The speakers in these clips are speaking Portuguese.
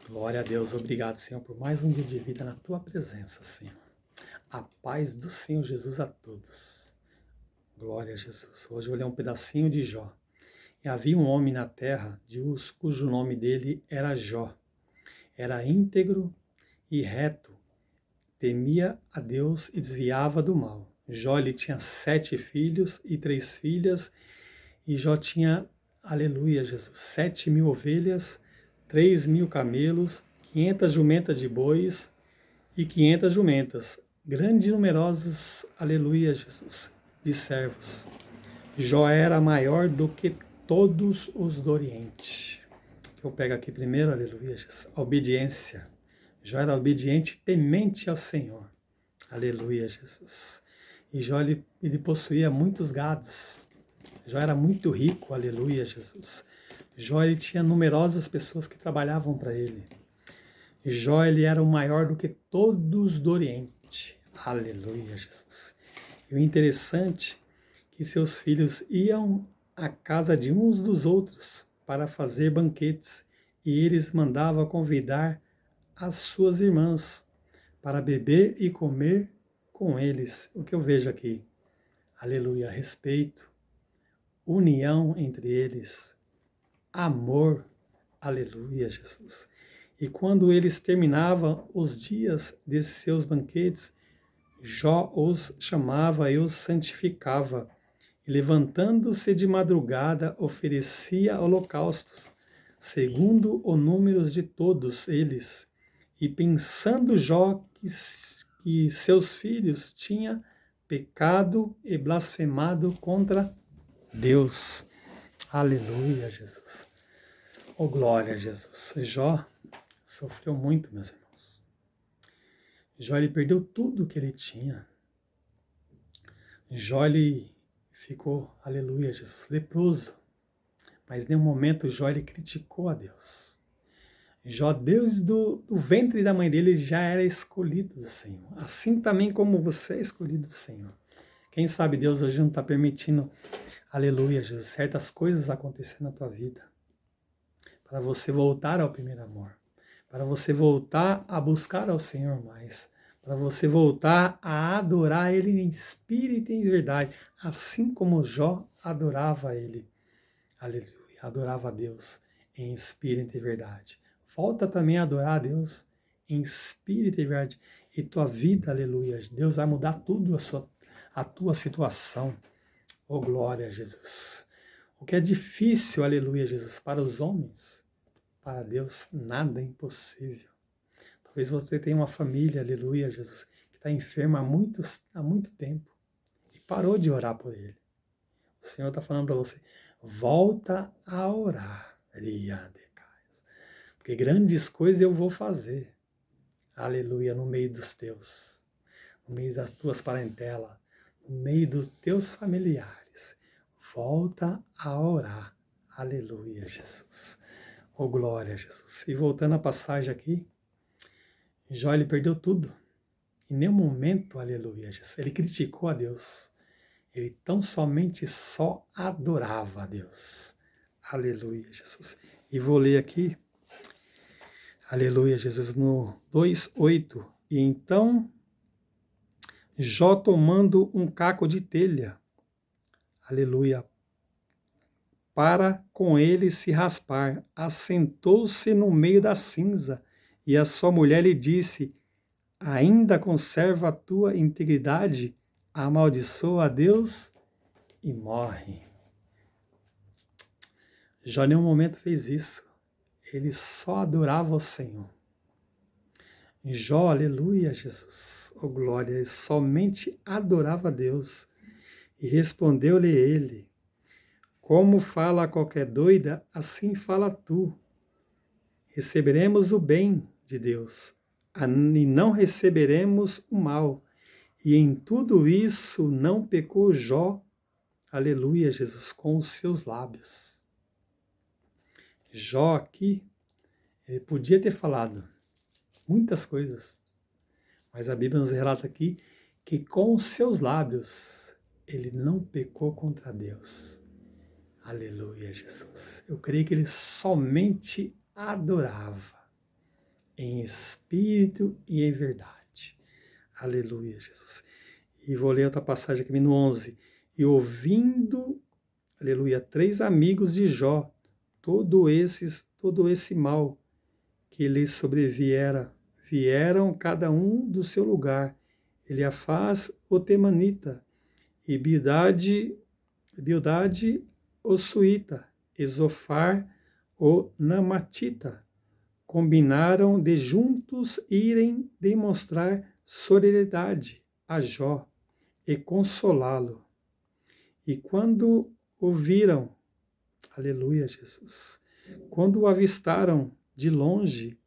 Glória a Deus, obrigado, Senhor, por mais um dia de vida na tua presença, Senhor. A paz do Senhor Jesus a todos. Glória a Jesus. Hoje eu vou ler um pedacinho de Jó. E havia um homem na terra, de Uz, cujo nome dele era Jó. Era íntegro e reto, temia a Deus e desviava do mal. Jó ele tinha 7 filhos e 3 filhas, e Jó tinha, aleluia, Jesus, 7.000 ovelhas, 3.000 camelos, 500 jumentas de bois e 500 jumentas, grandes e numerosos, aleluia, Jesus, de servos. Jó era maior do que todos os do Oriente. Eu pego aqui primeiro, aleluia, Jesus, a obediência. Jó era obediente, temente ao Senhor. Aleluia, Jesus. E Jó, ele possuía muitos gados. Jó era muito rico, aleluia, Jesus. Jó, ele tinha numerosas pessoas que trabalhavam para ele. E Jó, ele era o maior do que todos do Oriente. Aleluia, Jesus. E o interessante é que seus filhos iam à casa de uns dos outros para fazer banquetes, e eles mandavam convidar as suas irmãs para beber e comer com eles. O que eu vejo aqui? Aleluia, respeito, união entre eles, amor, aleluia, Jesus. E quando eles terminavam os dias desses seus banquetes, Jó os chamava e os santificava, e levantando-se de madrugada, oferecia holocaustos, segundo o número de todos eles. E pensando Jó que seus filhos tinham pecado e blasfemado contra Deus. Aleluia, Jesus. Oh, glória a Jesus. Jó sofreu muito, meus irmãos. Jó, ele perdeu tudo que ele tinha. Jó, ele ficou, aleluia, Jesus, leproso. Mas em nenhum momento Jó, ele criticou a Deus. Jó, desde do ventre da mãe dele, já era escolhido do Senhor. Assim também como você é escolhido do Senhor. Quem sabe Deus hoje não está permitindo, aleluia, Jesus, certas coisas acontecer na tua vida. Para você voltar ao primeiro amor. Para você voltar a buscar ao Senhor mais. Para você voltar a adorar Ele em espírito e em verdade. Assim como Jó adorava Ele. Aleluia, adorava a Deus em espírito e verdade. Volta também a adorar a Deus em espírito e verdade. E tua vida, aleluia, Deus vai mudar tudo a tua situação. Oh, glória a Jesus. O que é difícil, aleluia, Jesus, para os homens, para Deus nada é impossível. Talvez você tenha uma família, aleluia, Jesus, que está enferma há muito tempo e parou de orar por ele. O Senhor está falando para você, volta a orar, porque grandes coisas eu vou fazer, aleluia, no meio dos teus, no meio das tuas parentelas, no meio dos teus familiares. Volta a orar, aleluia, Jesus. Oh, glória a Jesus. E voltando à passagem aqui, Jó, ele perdeu tudo. Em nenhum momento, aleluia, Jesus, ele criticou a Deus. Ele tão somente só adorava a Deus. Aleluia, Jesus. E vou ler aqui, aleluia, Jesus, no 2:8. E então, Jó tomando um caco de telha, aleluia, para com ele se raspar, assentou-se no meio da cinza, e a sua mulher lhe disse, ainda conserva a tua integridade, amaldiçoa a Deus e morre. Jó em nenhum momento fez isso. Ele só adorava o Senhor. Jó, aleluia, Jesus, oh glória, ele somente adorava a Deus. E respondeu-lhe ele, como fala qualquer doida, assim fala tu. Receberemos o bem de Deus, e não receberemos o mal. E em tudo isso não pecou Jó, aleluia, Jesus, com os seus lábios. Jó aqui, ele podia ter falado muitas coisas, mas a Bíblia nos relata aqui que com os seus lábios ele não pecou contra Deus. Aleluia, Jesus. Eu creio que ele somente adorava. em espírito e em verdade. Aleluia, Jesus. E vou ler outra passagem aqui no 11. E ouvindo, aleluia, 3 amigos de Jó, todo esse mal que lhes sobreviera, vieram cada um do seu lugar. Eliafaz, o temanita, e Bildade o suíta, e Zofar, o namatita, combinaram de juntos irem demonstrar solidariedade a Jó e consolá-lo. E quando o viram, aleluia, Jesus, quando o avistaram de longe,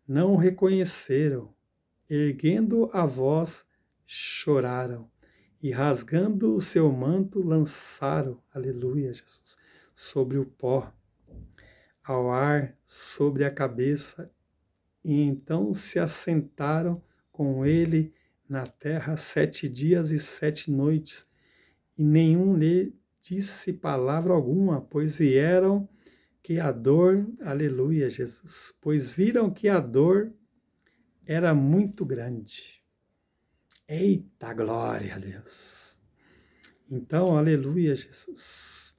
não o reconheceram, erguendo a voz, choraram, e rasgando o seu manto, lançaram, aleluia, Jesus, sobre o pó, ao ar, sobre a cabeça, e então se assentaram com ele na terra 7 dias e 7 noites, e nenhum lhe disse palavra alguma, pois viram que a dor, aleluia, Jesus, pois viram que a dor era muito grande. Eita glória a Deus! Então, aleluia, Jesus.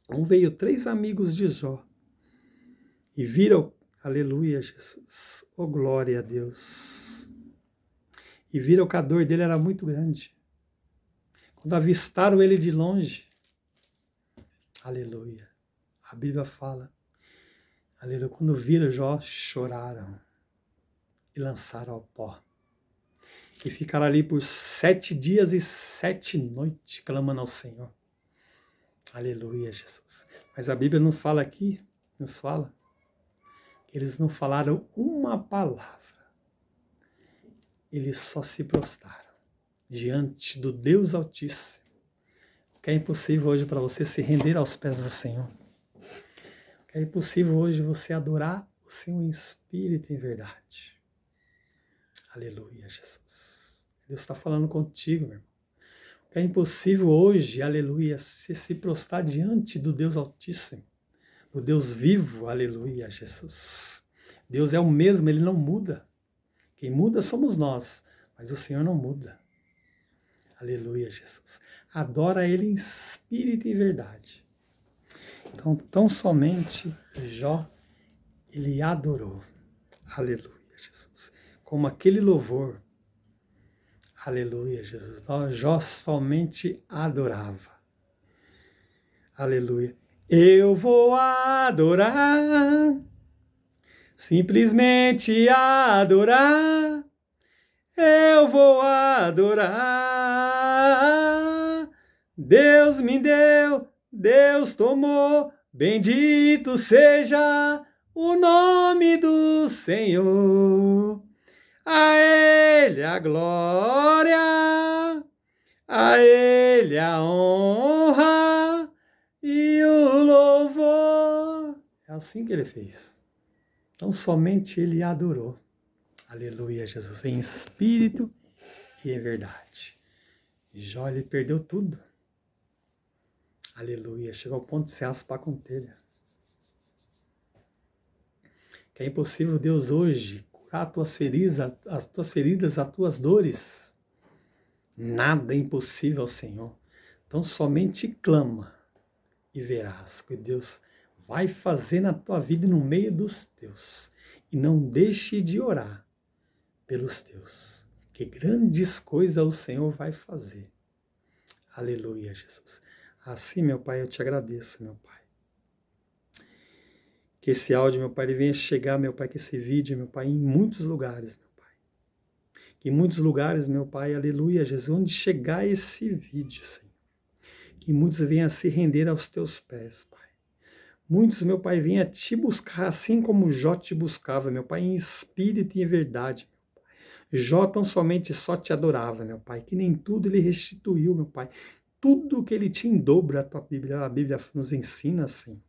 Então veio 3 amigos de Jó e viram, aleluia, Jesus, oh glória a Deus. E viram que a dor dele era muito grande. Quando avistaram ele de longe, aleluia, a Bíblia fala, aleluia, quando viram Jó, choraram e lançaram ao pó. E ficaram ali por 7 dias e 7 noites, clamando ao Senhor. Aleluia, Jesus. Mas a Bíblia não fala aqui, nos fala, que eles não falaram uma palavra. Eles só se prostraram diante do Deus Altíssimo. Que é impossível hoje para você se render aos pés do Senhor. Que é impossível hoje você adorar o Senhor em espírito e em verdade. Aleluia, Jesus. Deus está falando contigo, meu irmão. É impossível hoje, aleluia, se prostrar diante do Deus Altíssimo, do Deus vivo, aleluia, Jesus. Deus é o mesmo, Ele não muda. Quem muda somos nós, mas o Senhor não muda. Aleluia, Jesus. Adora Ele em espírito e verdade. Então, tão somente Jó, ele adorou. Aleluia, Jesus. Como aquele louvor. Aleluia, Jesus. Jó somente adorava. Aleluia. Eu vou adorar, simplesmente adorar. Eu vou adorar. Deus me deu, Deus tomou. Bendito seja o nome do Senhor. A Ele a glória, a Ele a honra e o louvor. É assim que Ele fez. Então somente Ele adorou. Aleluia, Jesus, em espírito e em verdade. E Jó, ele perdeu tudo. Aleluia, chegou ao ponto de se raspar com telha. Que é impossível Deus hoje curar as tuas feridas, as tuas dores. Nada é impossível ao Senhor. Então somente clama e verás que Deus vai fazer na tua vida e no meio dos teus. E não deixe de orar pelos teus. Que grandes coisas o Senhor vai fazer. Aleluia, Jesus. Assim, meu Pai, eu te agradeço, meu Pai. Que esse áudio, meu Pai, ele venha chegar, meu Pai, que esse vídeo, meu Pai, em muitos lugares, meu Pai. Que em muitos lugares, meu Pai, aleluia, Jesus, onde chegar esse vídeo, Senhor. Que muitos venham a se render aos teus pés, Pai. Muitos, meu Pai, venham a te buscar, assim como Jó te buscava, meu Pai, em espírito e em verdade, meu Pai. Jó tão somente só te adorava, meu Pai, que nem tudo ele restituiu, meu Pai. Tudo que ele tinha em dobro, a Bíblia nos ensina assim.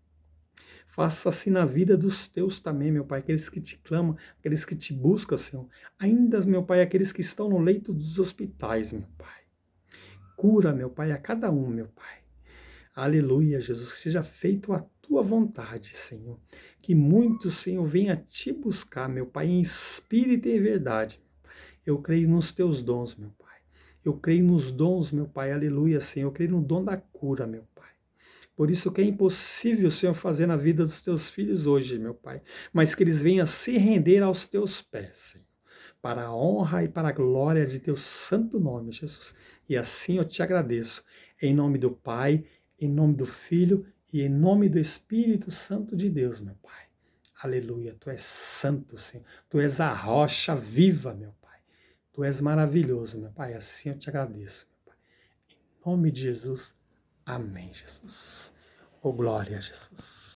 Faça assim na vida dos teus também, meu Pai, aqueles que te clamam, aqueles que te buscam, Senhor. Ainda, meu Pai, aqueles que estão no leito dos hospitais, meu Pai. Cura, meu Pai, a cada um, meu Pai. Aleluia, Jesus, que seja feito a tua vontade, Senhor. Que muitos, Senhor, venham te buscar, meu Pai, em espírito e em verdade. Eu creio nos teus dons, meu Pai. Eu creio nos dons, meu Pai, aleluia, Senhor. Eu creio no dom da cura, meu Pai. Por isso que é impossível, Senhor, fazer na vida dos teus filhos hoje, meu Pai, mas que eles venham se render aos teus pés, Senhor, para a honra e para a glória de teu santo nome, Jesus. E assim eu te agradeço, em nome do Pai, em nome do Filho e em nome do Espírito Santo de Deus, meu Pai. Aleluia, tu és santo, Senhor. Tu és a rocha viva, meu Pai. Tu és maravilhoso, meu Pai. Assim eu te agradeço, meu Pai. Em nome de Jesus. Amém, Jesus. Oh, glória a Jesus.